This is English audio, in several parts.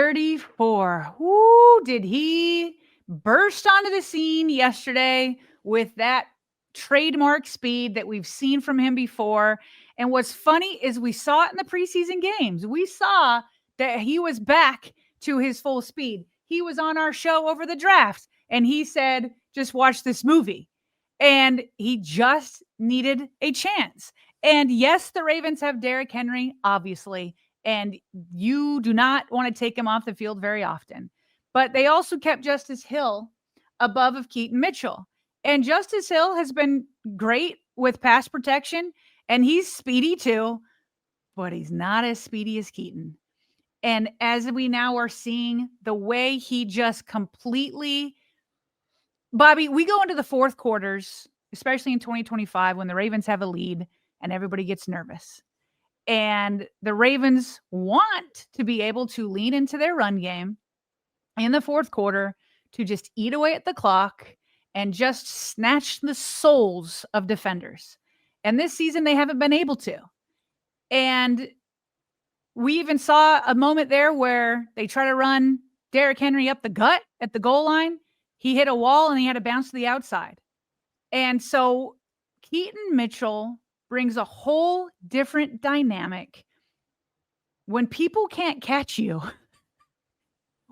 34. Woo, did he burst onto the scene yesterday with that trademark speed that we've seen from him before. And what's funny is we saw it in the preseason games. We saw that he was back to his full speed. He was on our show over the draft and he said, just watch this movie. And he just needed a chance. And yes, the Ravens have Derrick Henry, obviously, and you do not want to take him off the field very often. But they also kept Justice Hill above of Keaton Mitchell. And Justice Hill has been great with pass protection, and he's speedy too, but he's not as speedy as Keaton. And as we now are seeing the way he just completely, Bobby, we go into the fourth quarters, especially in 2025 when the Ravens have a lead and everybody gets nervous. And the Ravens want to be able to lean into their run game in the fourth quarter to just eat away at the clock and just snatch the souls of defenders. And this season, they haven't been able to. And we even saw a moment there where they try to run Derrick Henry up the gut at the goal line. He hit a wall and he had to bounce to the outside. And so Keaton Mitchell brings a whole different dynamic. When people can't catch you,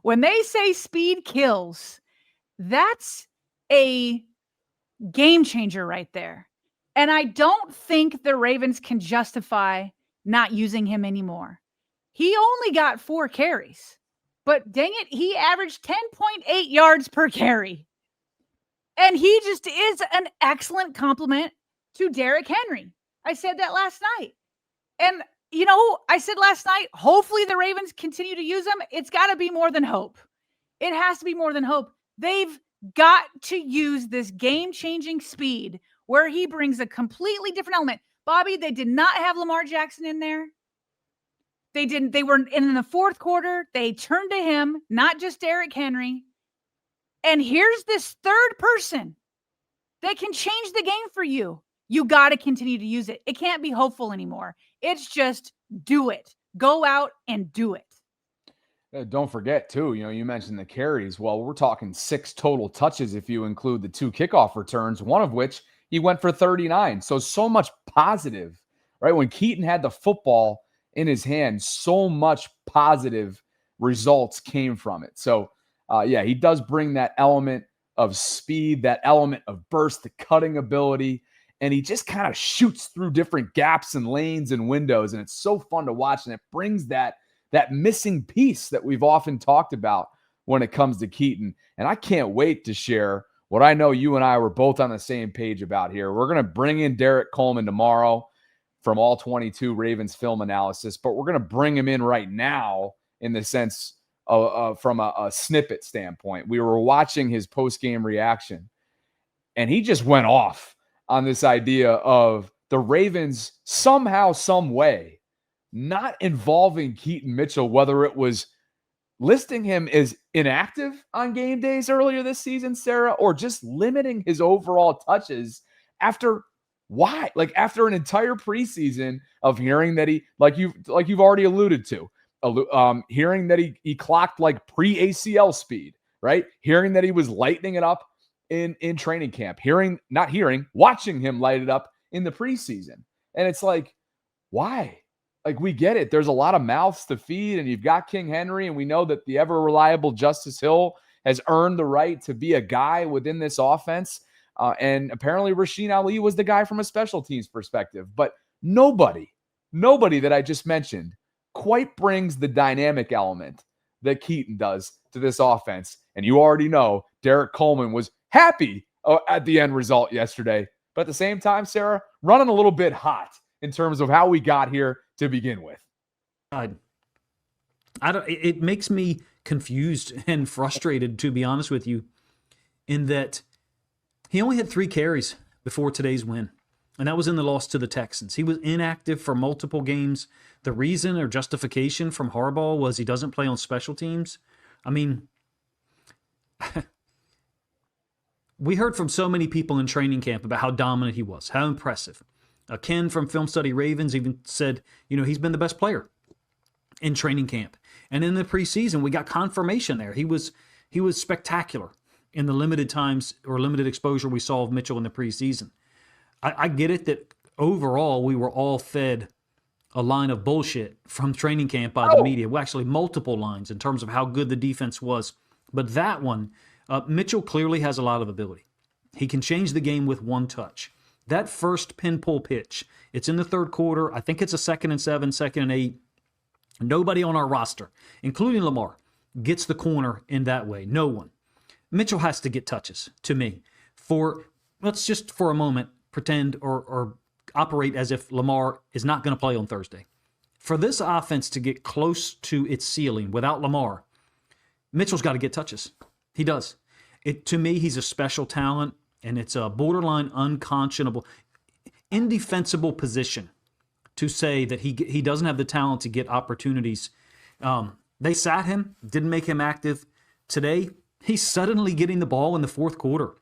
when they say speed kills, that's a game changer right there. And I don't think the Ravens can justify not using him anymore. He only got 4 carries, but dang it, he averaged 10.8 yards per carry. And he just is an excellent complement to Derrick Henry. I said that last night. And, you know, I said last night, hopefully the Ravens continue to use him. It's got to be more than hope. It has to be more than hope. They've got to use this game-changing speed where he brings a completely different element. Bobby, they did not have Lamar Jackson in there. They didn't. They were in the fourth quarter. They turned to him, not just Derrick Henry. And here's this third person that can change the game for you. You got to continue to use it. It can't be hopeful anymore. It's just do it. Go out and do it. Don't forget, too, you mentioned the carries. Well, we're talking 6 total touches if you include the 2 kickoff returns, one of which he went for 39. So much positive, right? When Keaton had the football in his hand, so much positive results came from it. So, he does bring that element of speed, that element of burst, the cutting ability, and he just kind of shoots through different gaps and lanes and windows, and it's so fun to watch, and it brings that missing piece that we've often talked about when it comes to Keaton. And I can't wait to share what I know you and I were both on the same page about here. We're going to bring in Derek Coleman tomorrow from All 22 Ravens film analysis, but we're going to bring him in right now in the sense of from a snippet standpoint. We were watching his post-game reaction, and he just went off on this idea of the Ravens somehow, some way, not involving Keaton Mitchell, whether it was listing him as inactive on game days earlier this season, Sarah, or just limiting his overall touches after after an entire preseason of hearing that he, like you've already alluded to, hearing that he clocked like pre-ACL speed, right? Hearing that he was lightening it up in training camp, watching him light it up in the preseason. And it's like, why? Like, we get it. There's a lot of mouths to feed, and you've got King Henry, and we know that the ever-reliable Justice Hill has earned the right to be a guy within this offense. And apparently Rasheen Ali was the guy from a special teams perspective. But nobody that I just mentioned quite brings the dynamic element that Keaton does to this offense. And you already know Derek Coleman was happy at the end result yesterday. But at the same time, Sarah, running a little bit hot in terms of how we got here to begin with. It makes me confused and frustrated, to be honest with you, in that he only had 3 carries before today's win, and that was in the loss to the Texans. He was inactive for multiple games. The reason or justification from Harbaugh was he doesn't play on special teams. I mean, we heard from so many people in training camp about how dominant he was, how impressive. Ken from Film Study Ravens even said, he's been the best player in training camp. And in the preseason, we got confirmation there. He was spectacular in the limited times or limited exposure we saw of Mitchell in the preseason. I get it that overall we were all fed a line of bullshit from training camp by the media. Well, actually, multiple lines in terms of how good the defense was. But that one, Mitchell clearly has a lot of ability. He can change the game with one touch. That first pin pull pitch, it's in the third quarter. I think it's a 2nd and 7, 2nd and 8. Nobody on our roster, including Lamar, gets the corner in that way. No one. Mitchell has to get touches, to me. Let's just for a moment pretend or operate as if Lamar is not going to play on Thursday. For this offense to get close to its ceiling without Lamar, Mitchell's got to get touches. He does. To me, he's a special talent, and it's a borderline unconscionable, indefensible position to say that he doesn't have the talent to get opportunities. They sat him, didn't make him active. Today, he's suddenly getting the ball in the fourth quarter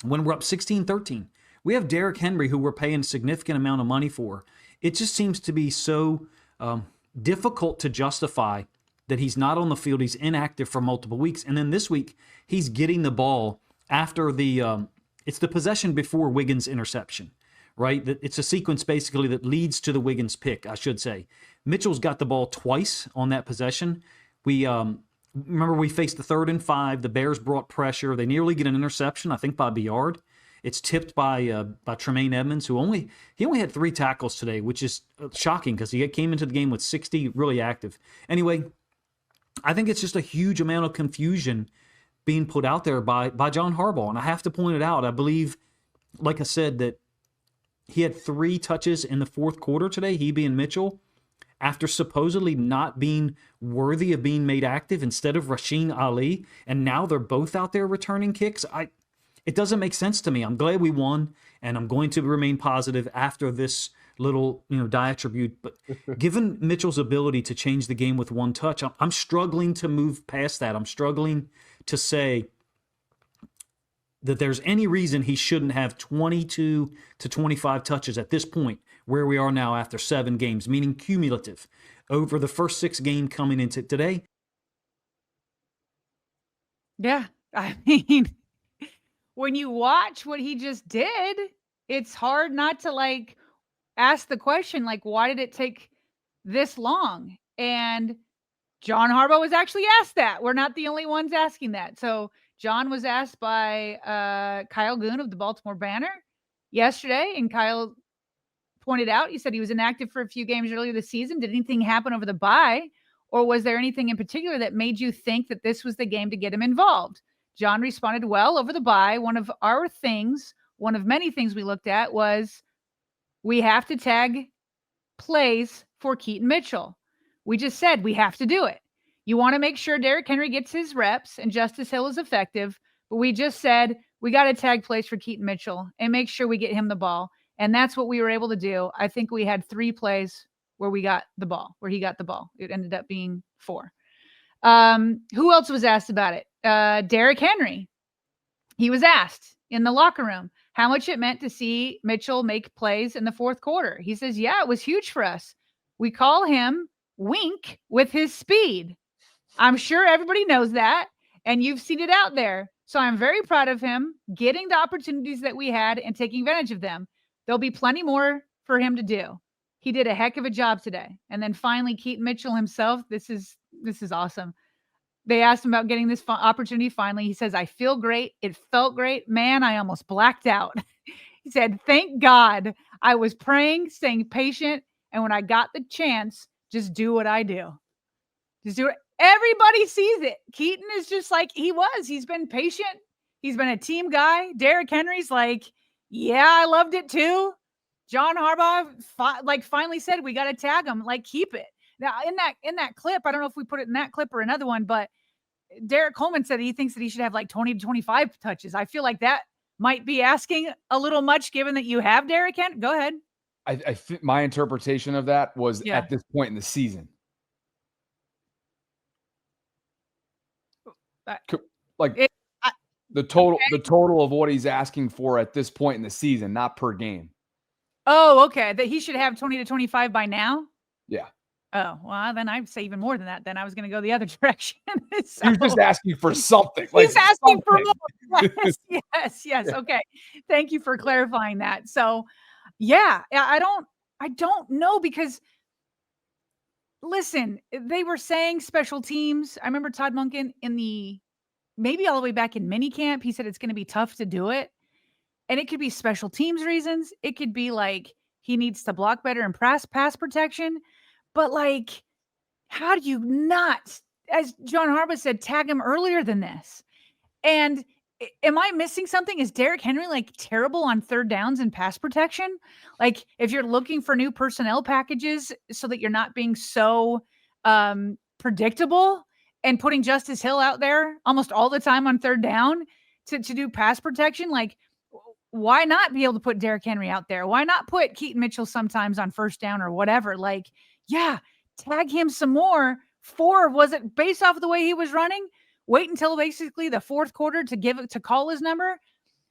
when we're up 16-13. We have Derrick Henry, who we're paying a significant amount of money for. It just seems to be so difficult to justify that he's not on the field. He's inactive for multiple weeks. And then this week, he's getting the ball after it's the possession before Wiggins' interception, right? It's a sequence basically that leads to the Wiggins pick, I should say. Mitchell's got the ball twice on that possession. Remember we faced the 3rd and 5. The Bears brought pressure. They nearly get an interception, I think by Biard. It's tipped by Tremaine Edmonds, who only had 3 tackles today, which is shocking because he came into the game with 60, really active. Anyway, I think it's just a huge amount of confusion being put out there by John Harbaugh. And I have to point it out. I believe, like I said, that he had 3 touches in the fourth quarter today, he being Mitchell, after supposedly not being worthy of being made active instead of Rasheen Ali. And now they're both out there returning kicks. It doesn't make sense to me. I'm glad we won, and I'm going to remain positive after this little diatribe. But given Mitchell's ability to change the game with one touch, I'm struggling to move past that. I'm struggling to say that there's any reason he shouldn't have 22 to 25 touches at this point, where we are now after 7 games, meaning cumulative, over the first 6 games coming into today. Yeah, I mean, when you watch what he just did, it's hard not to ask the question, why did it take this long? And John Harbaugh was actually asked that. We're not the only ones asking that. So John was asked by Kyle Goon of the Baltimore Banner yesterday, and Kyle pointed out, he said he was inactive for a few games earlier this season. Did anything happen over the bye, or was there anything in particular that made you think that this was the game to get him involved? John responded, well, over the bye, one of many things we looked at was we have to tag plays for Keaton Mitchell. We just said we have to do it. You want to make sure Derrick Henry gets his reps and Justice Hill is effective, but we just said we got to tag plays for Keaton Mitchell and make sure we get him the ball. And that's what we were able to do. I think we had 3 plays where he got the ball. It ended up being 4. Who else was asked about it? Derrick Henry. He was asked in the locker room how much it meant to see Mitchell make plays in the fourth quarter. He says, yeah, it was huge for us. We call him Wink with his speed. I'm sure everybody knows that, and you've seen it out there. So I'm very proud of him getting the opportunities that we had and taking advantage of them. There'll be plenty more for him to do. He did a heck of a job today. And then finally, Keaton Mitchell himself, this is awesome. They asked him about getting this opportunity finally. He says, I feel great. It felt great. Man, I almost blacked out. He said, thank God. I was praying, staying patient. And when I got the chance, just do what I do. Just do it. Everybody sees it. Keaton is just like he was. He's been patient. He's been a team guy. Derrick Henry's like, yeah, I loved it too. John Harbaugh finally said, we got to tag him. Keep it. Now, in that clip, I don't know if we put it in that clip or another one, but Derek Coleman said he thinks that he should have 20 to 25 touches. I feel like that might be asking a little much given that you have Derrick Henry. Go ahead. I think my interpretation of that was at this point in the season. The total of what he's asking for at this point in the season, not per game. Oh, okay. That he should have 20 to 25 by now? Yeah. Oh, well, then I'd say even more than that. Then I was going to go the other direction. You're just So asking for something. he's asking for something. more. Yes. Okay. Thank you for clarifying that. So, yeah, I don't know because listen, they were saying special teams. I remember Todd Monken maybe all the way back in minicamp, he said it's going to be tough to do it. And it could be special teams reasons. It could be like he needs to block better and pass protection. But like, how do you not, as John Harbaugh said, tag him earlier than this? And am I missing something? Is Derrick Henry like terrible on third downs and pass protection? Like, if you're looking for new personnel packages so that you're not being so predictable and putting Justice Hill out there almost all the time on third down to do pass protection, like, why not be able to put Derrick Henry out there? Why not put Keaton Mitchell sometimes on first down or whatever? Like, yeah, tag him some more. Was it based off of the way he was running? Wait until basically the fourth quarter to call his number.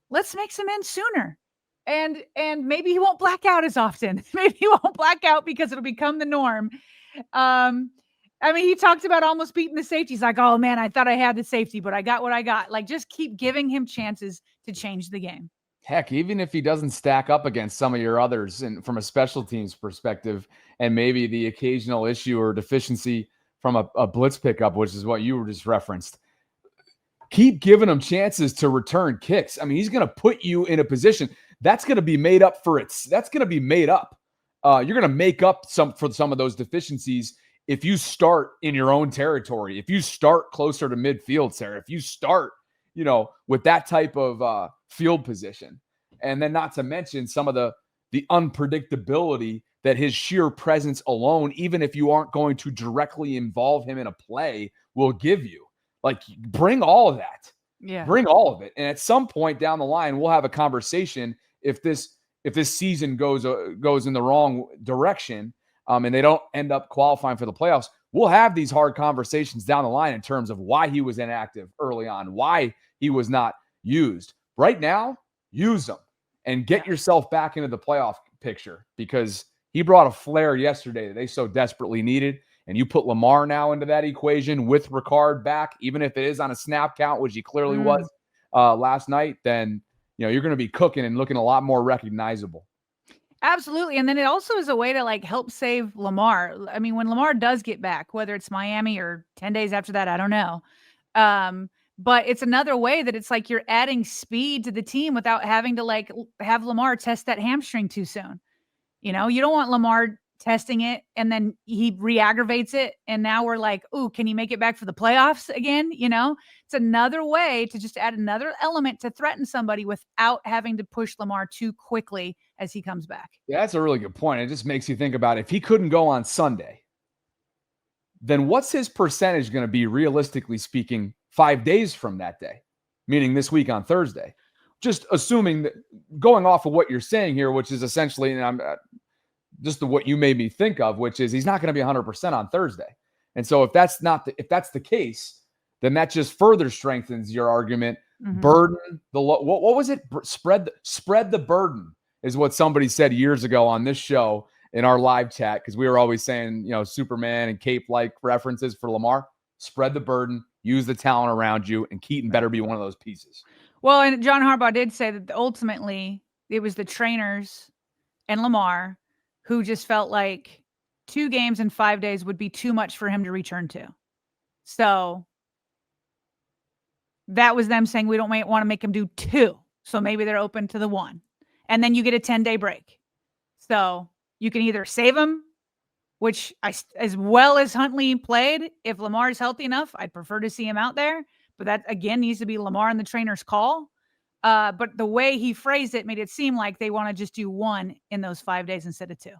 Let's make some in sooner. And maybe he won't black out as often. Maybe he won't black out because it'll become the norm. I mean, he talked about almost beating the safety. He's like, oh man, I thought I had the safety, but I got what I got. Like, just keep giving him chances to change the game. Heck, even if he doesn't stack up against some of your others and from a special teams perspective, and maybe the occasional issue or deficiency from a blitz pickup, which is what you were just referenced, keep giving him chances to return kicks. I mean, he's going to put you in a position that's going to be made up that's going to be made up. You're going to make up for some of those deficiencies if you start in your own territory, if you start closer to midfield, Sarah, if you start, with that type of field position. And then not to mention some of the unpredictability that his sheer presence alone, even if you aren't going to directly involve him in a play, will give you. Like, bring all of that. Yeah. Bring all of it. And at some point down the line, we'll have a conversation if this season goes in the wrong direction, and they don't end up qualifying for the playoffs. We'll have these hard conversations down the line in terms of why he was inactive early on, why he was not used. Right now, use them and get yourself back into the playoff picture, because he brought a flair yesterday that they so desperately needed. And you put Lamar now into that equation with Ricard back, even if it is on a snap count, which he clearly was last night, then you're going to be cooking and looking a lot more recognizable. Absolutely. And then it also is a way to like help save Lamar. I mean, when Lamar does get back, whether it's Miami or 10 days after that, I don't know. But it's another way that it's like you're adding speed to the team without having to like have Lamar test that hamstring too soon. You don't want Lamar testing it and then he re-aggravates it. And now we're like, ooh, can he make it back for the playoffs again? It's another way to just add another element to threaten somebody without having to push Lamar too quickly as he comes back. Yeah, that's a really good point. It just makes you think about if he couldn't go on Sunday, then what's his percentage going to be, realistically speaking, 5 days from that day, meaning this week on Thursday? Just assuming that, going off of what you're saying here, which is essentially, and I'm just what you made me think of, which is he's not going to be 100% on Thursday. And so if that's the case, then that just further strengthens your argument. Mm-hmm. Burden what was it? Spread the burden is what somebody said years ago on this show in our live chat, because we were always saying, Superman and cape-like references for Lamar. Spread the burden, use the talent around you, and Keaton better be one of those pieces. Well, and John Harbaugh did say that ultimately it was the trainers and Lamar who just felt like 2 games in 5 days would be too much for him to return to. So that was them saying, we don't want to make him do 2. So maybe they're open to the 1. And then you get a 10-day break. So you can either save him, which as well as Huntley played, if Lamar is healthy enough, I'd prefer to see him out there. But that, again, needs to be Lamar and the trainer's call. But the way he phrased it made it seem like they want to just do 1 in those 5 days instead of 2.